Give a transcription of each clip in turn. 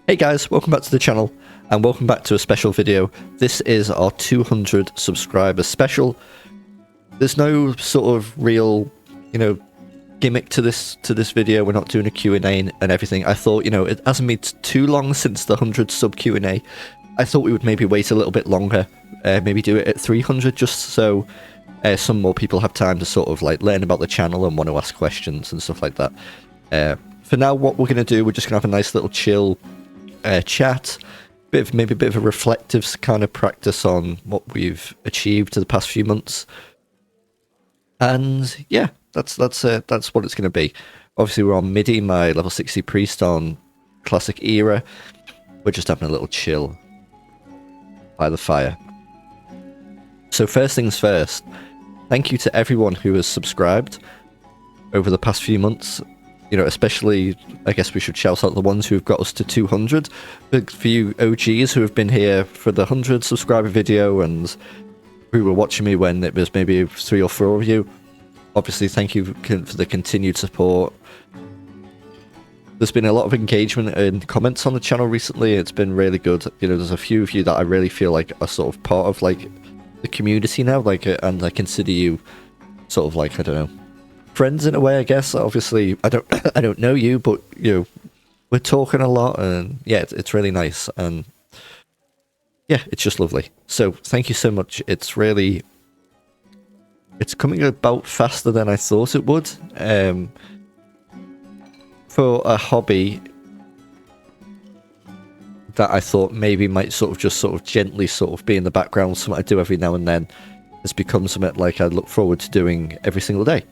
Hey guys, welcome back to the channel and welcome back to a special video. This is our 200 subscriber special. There's no sort of real, gimmick to this video. We're not doing a Q&A and everything. I thought, it hasn't been too long since the 100 sub Q&A. I thought we would maybe wait a little bit longer, maybe do it at 300 just so some more people have time to sort of like learn about the channel and want to ask questions and stuff like that. For now, what we're going to do, we're just going to have a nice little chill chat, maybe a bit of a reflective kind of practice on what we've achieved in the past few months, and yeah, that's what it's going to be. Obviously, we're on MIDI, my level 60 priest on classic era. We're just having a little chill by the fire. So first things first, thank you to everyone who has subscribed over the past few months. Especially, I guess we should shout out the ones who have got us to 200. Big for you OGs who have been here for the 100 subscriber video and who were watching me when it was maybe 3 or 4 of you. Obviously, thank you for the continued support. There's been a lot of engagement and comments on the channel recently. It's been really good. There's a few of you that I really feel like are sort of part of like the community now, and I consider you sort of like, I don't know, friends in a way, I guess. Obviously, I don't know you, but we're talking a lot, and yeah, it's really nice, and yeah, it's just lovely. So thank you so much. It's coming about faster than I thought it would. For a hobby that I thought maybe might sort of gently be in the background, something I do every now and then, has become something like I look forward to doing every single day.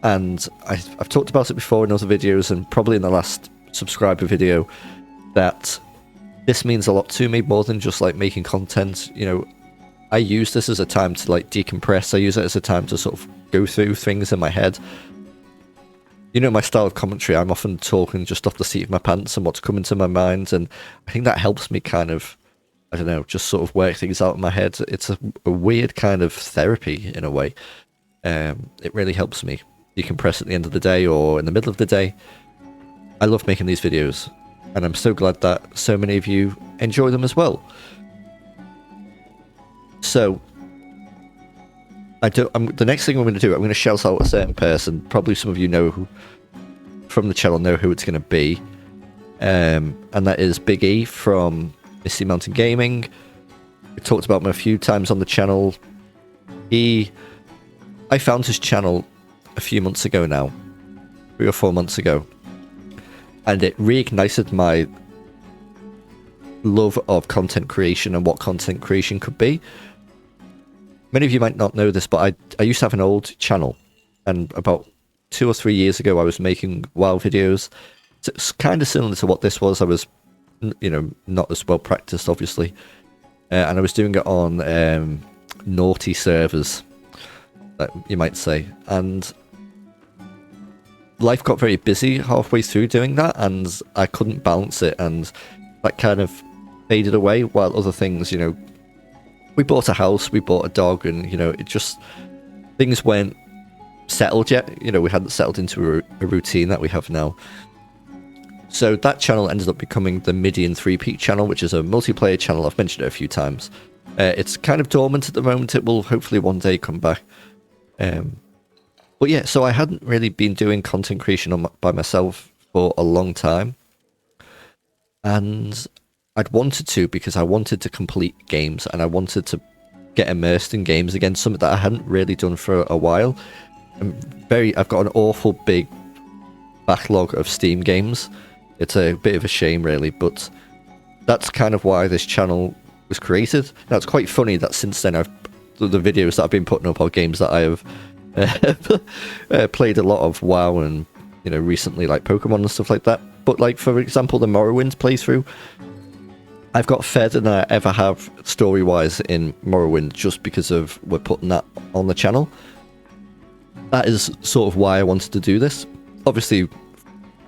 And I've talked about it before in other videos and probably in the last subscriber video that this means a lot to me, more than just like making content. I use this as a time to like decompress. I use it as a time to sort of go through things in my head. My style of commentary, I'm often talking just off the seat of my pants and what's coming to my mind, and I think that helps me kind of, I don't know, just sort of work things out in my head. It's a weird kind of therapy in a way. It really helps me decompress at the end of the day or in the middle of the day. I love making these videos, and I'm so glad that so many of you enjoy them as well. So the next thing I'm going to do, I'm going to shout out a certain person. Probably some of you from the channel know who it's going to be, and that is Big E from Misty Mountain Gaming. We talked about him a few times on the channel. I found his channel a few months ago now, 3 or 4 months ago, and it reignited my love of content creation and what content creation could be. Many of you might not know this, but I used to have an old channel, and about 2 or 3 years ago I was making WoW videos. So it's kind of similar to what this was. I was not as well practiced, obviously, and I was doing it on naughty servers, you might say, and life got very busy halfway through doing that, and I couldn't balance it, and that kind of faded away, while other things, we bought a house, we bought a dog, and it just, things weren't settled yet. We hadn't settled into a routine that we have now. So that channel ended up becoming the MIDI and 3Peak channel, which is a multiplayer channel. I've mentioned it a few times. It's kind of dormant at the moment. It will hopefully one day come back. But yeah, so I hadn't really been doing content creation by myself for a long time. And I'd wanted to, because I wanted to complete games and I wanted to get immersed in games again, something that I hadn't really done for a while. I've got an awful big backlog of Steam games. It's a bit of a shame, really, but that's kind of why this channel was created. Now, it's quite funny that since then the videos that I've been putting up are games that I have played a lot of WoW and recently like Pokemon and stuff like that. But like, for example, the Morrowind playthrough, I've got further than I ever have story wise in Morrowind, just because of we're putting that on the channel. That is sort of why I wanted to do this. Obviously,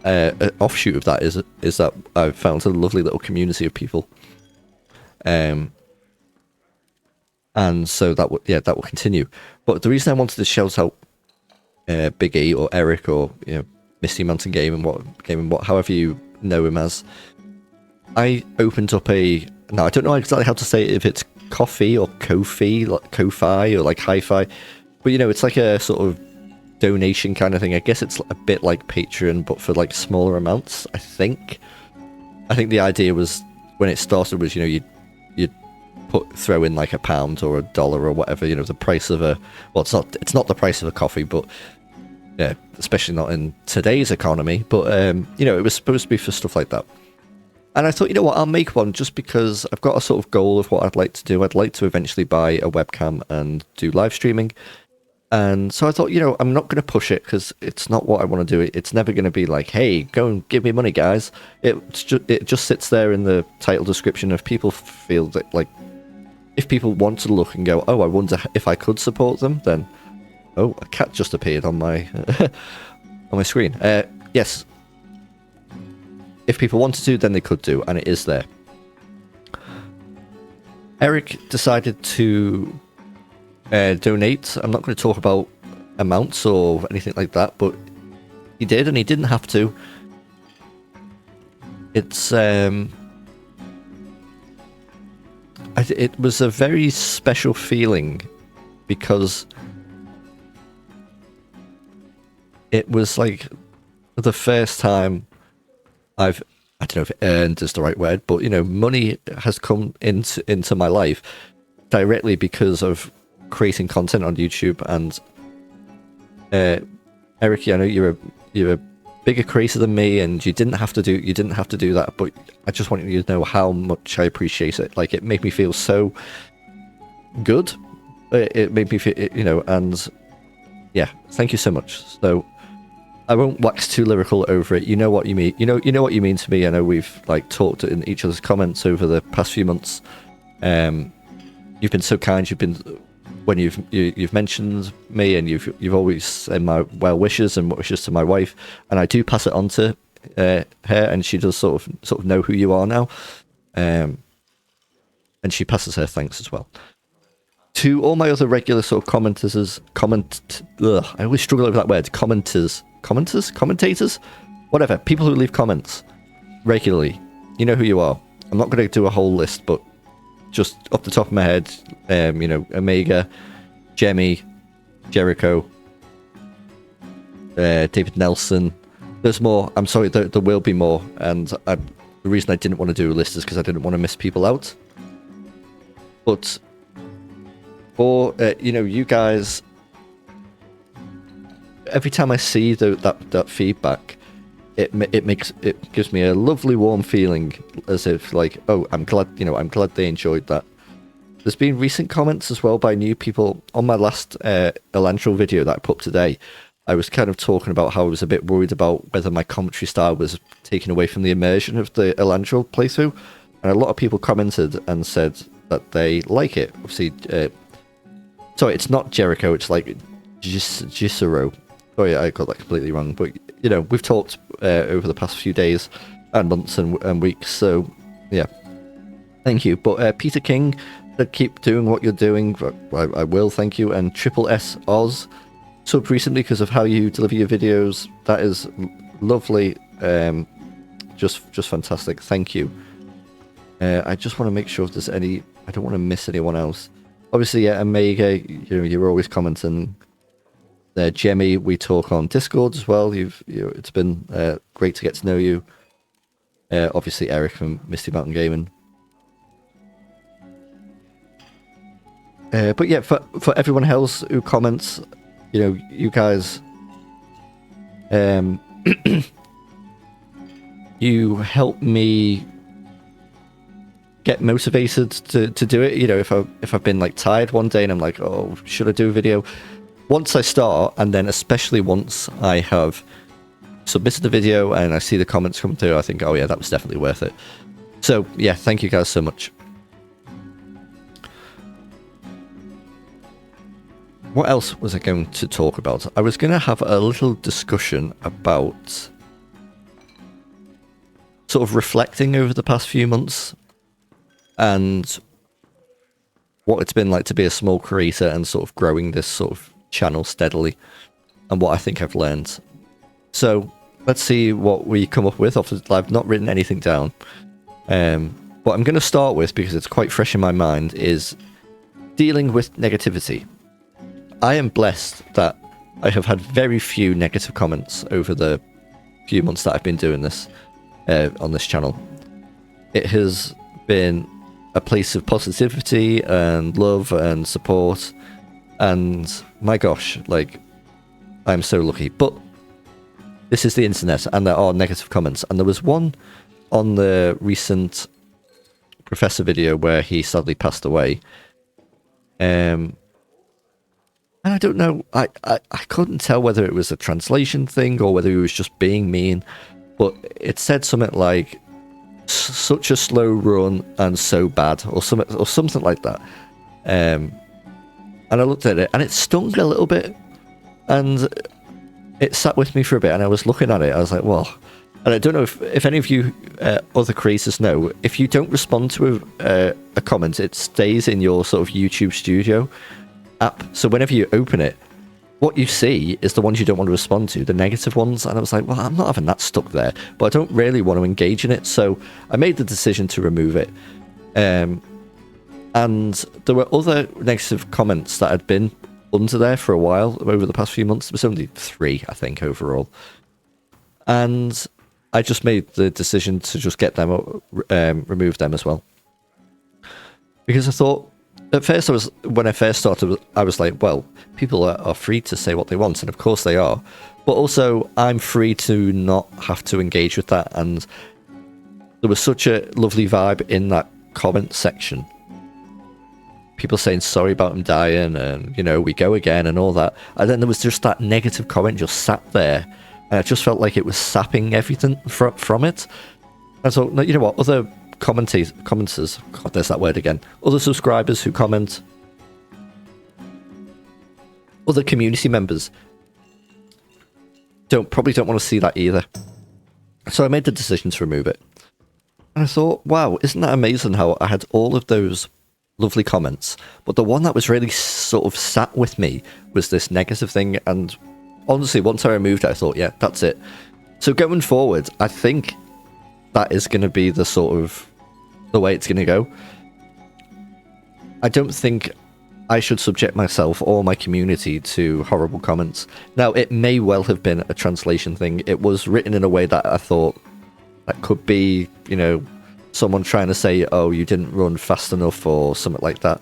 an offshoot of that is that I've found a lovely little community of people, and so that will continue. But the reason I wanted to shout out Big E or Eric or Misty Mountain Gaming, however you know him as, I opened up a... Now, I don't know exactly how to say it, if it's Coffee or Ko-fi, like Ko-fi or like Hi-Fi. But, you know, it's like a sort of donation kind of thing. I guess it's a bit like Patreon, but for like smaller amounts, I think. I think the idea was, when it started, was, you know, you'd throw in like £1 or $1 or whatever, you know, the price of a... Well, it's not the price of a coffee, but... Yeah, especially not in today's economy. But, you know, it was supposed to be for stuff like that. And I thought, you know what, I'll make one just because I've got a sort of goal of what I'd like to do. I'd like to eventually buy a webcam and do live streaming. And so I thought, you know, I'm not going to push it because it's not what I want to do. It's never going to be like, hey, go and give me money, guys. It just sits there in the title description. If people feel that, like, if people want to look and go, oh, I wonder if I could support them, then, oh, a cat just appeared on my on my screen. Yes. If people wanted to, then they could do, and it is there. Eric decided to donate. I'm not going to talk about amounts or anything like that, but he did, and he didn't have to. It's it was a very special feeling because it was like the first time I don't know if earned is the right word, but, you know, money has come into my life directly because of creating content on YouTube. And Eric, I know you're a bigger creator than me, and you didn't have to do that, but I just want you to know how much I appreciate it. Like, it made me feel so good. It made me feel, you know, and yeah, thank you so much. So I won't wax too lyrical over it. You know what you mean. You know what you mean to me. I know we've like talked in each other's comments over the past few months. You've been so kind. You've been, when you've mentioned me, and you've always said my well wishes and wishes to my wife, and I do pass it on to her, and she does sort of know who you are now, and she passes her thanks as well. To all my other regular sort of commentators, I always struggle with that word. Commentators, whatever. People who leave comments regularly. You know who you are. I'm not going to do a whole list, but just off the top of my head, you know, Omega, Jemmy, Jericho, David Nelson. There's more. I'm sorry, there will be more. And the reason I didn't want to do a list is because I didn't want to miss people out. But for you know, you guys, every time I see that feedback, it gives me a lovely warm feeling, as if like, oh, I'm glad they enjoyed that. There's been recent comments as well by new people on my last Elantral video that I put up today. I was kind of talking about how I was a bit worried about whether my commentary style was taken away from the immersion of the Elantral playthrough, and a lot of people commented and said that they like it. Obviously, sorry, it's not Jericho, it's like Gisero. Sorry, I got that completely wrong. But, you know, we've talked over the past few days and months and weeks, so, yeah. Thank you. But Peter King said, keep doing what you're doing. I will, thank you. And Triple S Oz subbed recently because of how you deliver your videos. That is lovely. Just fantastic. Thank you. I just want to make sure if there's any... I don't want to miss anyone else. Obviously, yeah, Omega, you know, you're always commenting. Jemmy, we talk on Discord as well. It's been great to get to know you. Obviously, Eric from Misty Mountain Gaming. But yeah, for everyone else who comments, you know, you guys, you help me get motivated to do it. You know, if I've been like tired one day and I'm like, oh, should I do a video? Once I start, and then especially once I have submitted the video and I see the comments come through, I think, oh yeah, that was definitely worth it. So yeah, thank you guys so much. What else was I going to talk about? I was going to have a little discussion about sort of reflecting over the past few months and what it's been like to be a small creator and sort of growing this sort of channel steadily, and what I think I've learned. So let's see what we come up with. I've not written anything down, What I'm going to start with, because it's quite fresh in my mind, is dealing with negativity. I am blessed that I have had very few negative comments over the few months that I've been doing this on this channel. It has been a place of positivity and love and support, and my gosh, like, I'm so lucky. But this is the internet, and there are negative comments, and there was one on the recent Professor video where he sadly passed away. And I don't know, I couldn't tell whether it was a translation thing or whether he was just being mean, but it said something like, such a slow run and so bad, or something like that. And I looked at it, and it stung a little bit, and it sat with me for a bit, and I was looking at it, I was like, well, and I don't know if any of you other creators know, if you don't respond to a comment, it stays in your sort of YouTube Studio app. So whenever you open it, what you see is the ones you don't want to respond to, the negative ones. And I was like, well, I'm not having that stuck there, but I don't really want to engage in it. So I made the decision to remove it. And there were other negative comments that had been under there for a while over the past few months. There was only 3, I think, overall. And I just made the decision to just get them, remove them as well. Because I thought, at first, when I first started, I was like, well, people are free to say what they want, and of course they are. But also, I'm free to not have to engage with that, and there was such a lovely vibe in that comment section. People saying sorry about him dying, and, you know, we go again, and all that. And then there was just that negative comment just sat there, and I just felt like it was sapping everything from it. And so, you know what, other commenters, God, there's that word again, other subscribers who comment, other community members probably don't want to see that either. So I made the decision to remove it. And I thought, wow, isn't that amazing how I had all of those lovely comments, but the one that was really sort of sat with me was this negative thing. And honestly, once I removed it, I thought, yeah, that's it. So going forward, I think that is going to be the sort of the way it's going to go. I don't think I should subject myself or my community to horrible comments. Now, it may well have been a translation thing. It was written in a way that I thought that could be, you know, someone trying to say, oh, you didn't run fast enough or something like that.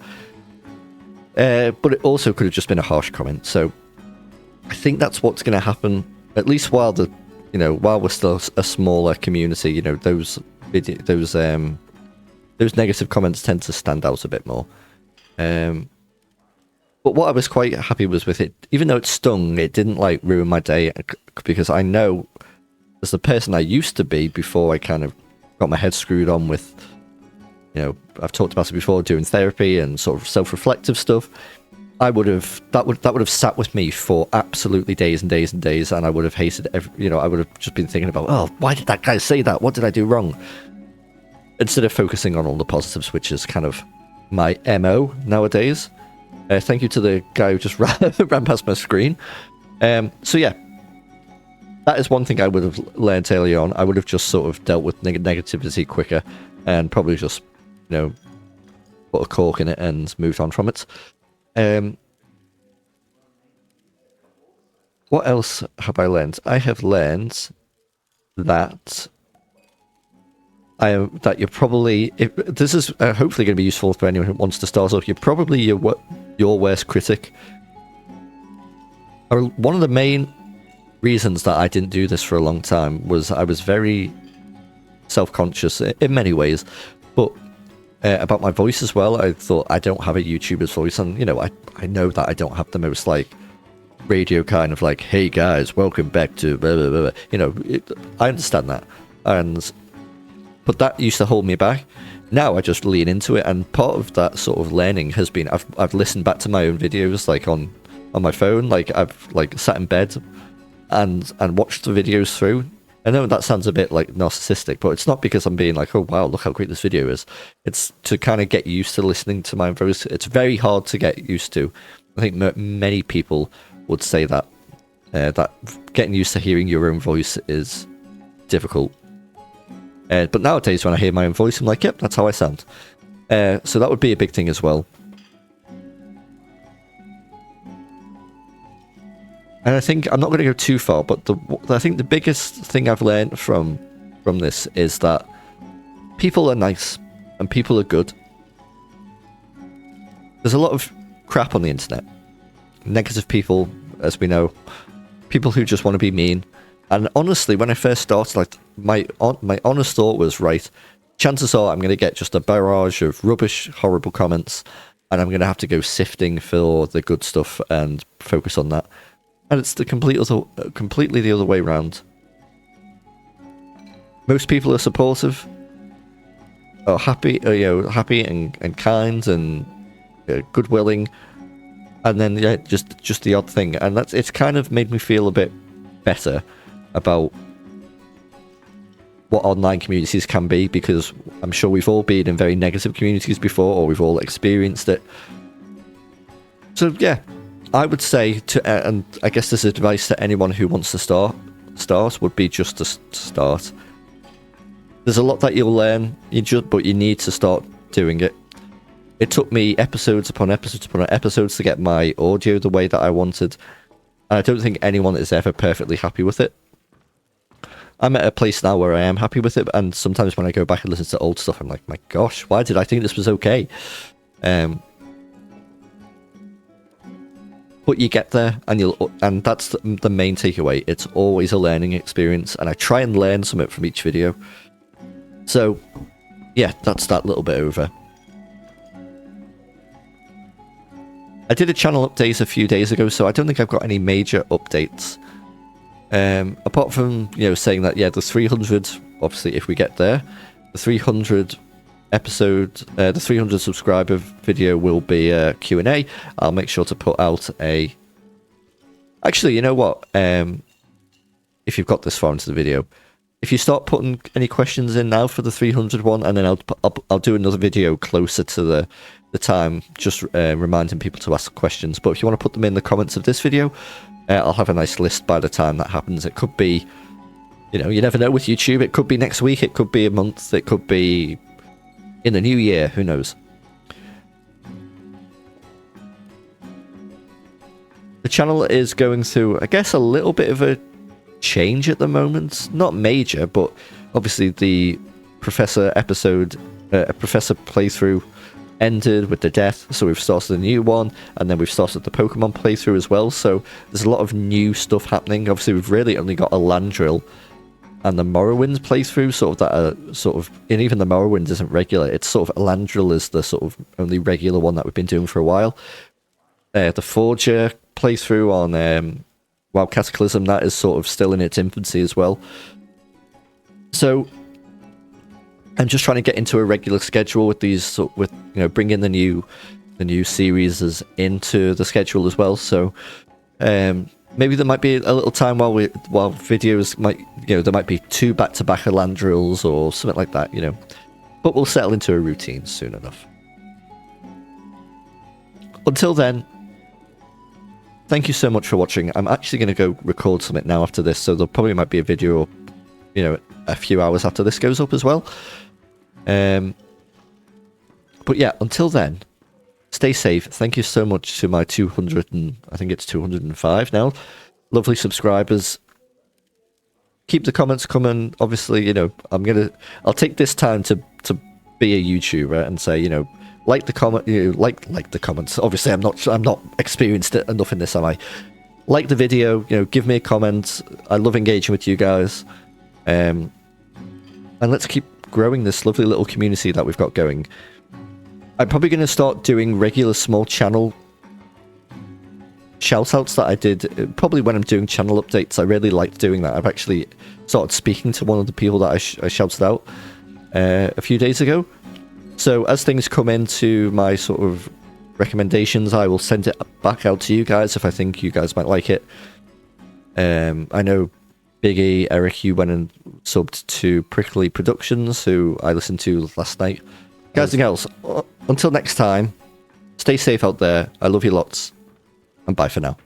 But it also could have just been a harsh comment. So I think that's what's going to happen, at least while we're still a smaller community. You know, those negative comments tend to stand out a bit more. But what I was quite happy was with it, even though it stung, it didn't like ruin my day, because I know as the person I used to be before I kind of got my head screwed on with, you know, I've talked about it before, doing therapy and sort of self-reflective stuff. That would have sat with me for absolutely days and days and days, and I would have hated I would have just been thinking about, oh, why did that guy say that? What did I do wrong? Instead of focusing on all the positives, which is kind of my MO nowadays. Thank you to the guy who just ran past my screen. So yeah, that is one thing I would have learned early on. I would have just sort of dealt with negativity quicker, and probably just, you know, put a cork in it and moved on from it. What else have I learned? I have learned that you're probably, this is hopefully going to be useful for anyone who wants to start off, you're probably your worst critic. One of the main reasons that I didn't do this for a long time was I was very self-conscious in many ways, but about my voice as well. I thought, I don't have a YouTuber's voice, and, you know, I know that I don't have the most, like, radio kind of, like, hey guys, welcome back to blah, blah, blah. You know, I understand that, but that used to hold me back. Now I just lean into it, and part of that sort of learning has been I've listened back to my own videos, like on my phone, like I've like sat in bed and watched the videos through. I know that sounds a bit like narcissistic, but it's not because I'm being like, oh wow, look how great this video is. It's to kind of get used to listening to my own voice. It's very hard to get used to. I think many people would say that that getting used to hearing your own voice is difficult. But nowadays, when I hear my own voice, I'm like, yep, that's how I sound. So that would be a big thing as well. And I think, I'm not going to go too far, but I think the biggest thing I've learned from this is that people are nice and people are good. There's a lot of crap on the internet. Negative people, as we know. People who just want to be mean. And honestly, when I first started, like my honest thought was, right, chances are I'm going to get just a barrage of rubbish, horrible comments, and I'm going to have to go sifting for the good stuff and focus on that. And it's the completely the other way around. Most people are supportive, are happy, happy and kind and good-willing, and then yeah, just the odd thing, and it's kind of made me feel a bit better about what online communities can be, because I'm sure we've all been in very negative communities before, or we've all experienced it. So yeah. I would say and I guess this is advice to anyone who wants to start would be just to start. There's a lot that you'll learn, but you need to start doing it. It took me episodes upon episodes upon episodes to get my audio the way that I wanted, and I don't think anyone is ever perfectly happy with it. I'm at a place now where I am happy with it, and sometimes when I go back and listen to old stuff, I'm like, my gosh, why did I think this was okay? But you get there, and that's the main takeaway. It's always a learning experience, and I try and learn something from each video. So, yeah, that's that little bit over. I did a channel update a few days ago, so I don't think I've got any major updates. Apart from, saying that, yeah, the 300, obviously, if we get there, the 300 episode, the 300 subscriber video will be a Q&A. I'll make sure to put out a... Actually, you know what? If you've got this far into the video, if you start putting any questions in now for the 300 one, and then I'll do another video closer to the time, just reminding people to ask questions. But if you want to put them in the comments of this video, I'll have a nice list by the time that happens. It could be, you never know with YouTube. It could be next week. It could be a month. It could be in the new year, who knows? The channel is going through, I guess, a little bit of a change at the moment. Not major, but obviously the Professor playthrough ended with the death, so we've started a new one, and then we've started the Pokemon playthrough as well, so there's a lot of new stuff happening. Obviously, we've really only got a Landrill and the Morrowind playthrough, and even the Morrowind isn't regular. It's sort of Landrill is the sort of only regular one that we've been doing for a while. The Forger playthrough on WoW Cataclysm, that is sort of still in its infancy as well. So I'm just trying to get into a regular schedule with these, bringing the new series into the schedule as well. So maybe there might be a little time while videos might, there might be 2 back-to-back Landrills or something like that, But we'll settle into a routine soon enough. Until then, thank you so much for watching. I'm actually going to go record something now after this, so there probably might be a video, a few hours after this goes up as well. But yeah, until then, stay safe. Thank you so much to my 200 and I think it's 205 now lovely subscribers. Keep the comments coming. Obviously, I'll take this time to be a YouTuber and say, like the comment, like the comments. Obviously, I'm not experienced enough in this, am I? Like the video, give me a comment. I love engaging with you guys, and let's keep growing this lovely little community that we've got going. I'm probably going to start doing regular small channel shout-outs that I did probably when I'm doing channel updates. I really liked doing that. I've actually started speaking to one of the people that I shouted out a few days ago. So as things come into my sort of recommendations, I will send it back out to you guys if I think you guys might like it. I know Biggie, Eric, you went and subbed to Prickly Productions, who I listened to last night. Guys and girls, until next time, stay safe out there. I love you lots, and bye for now.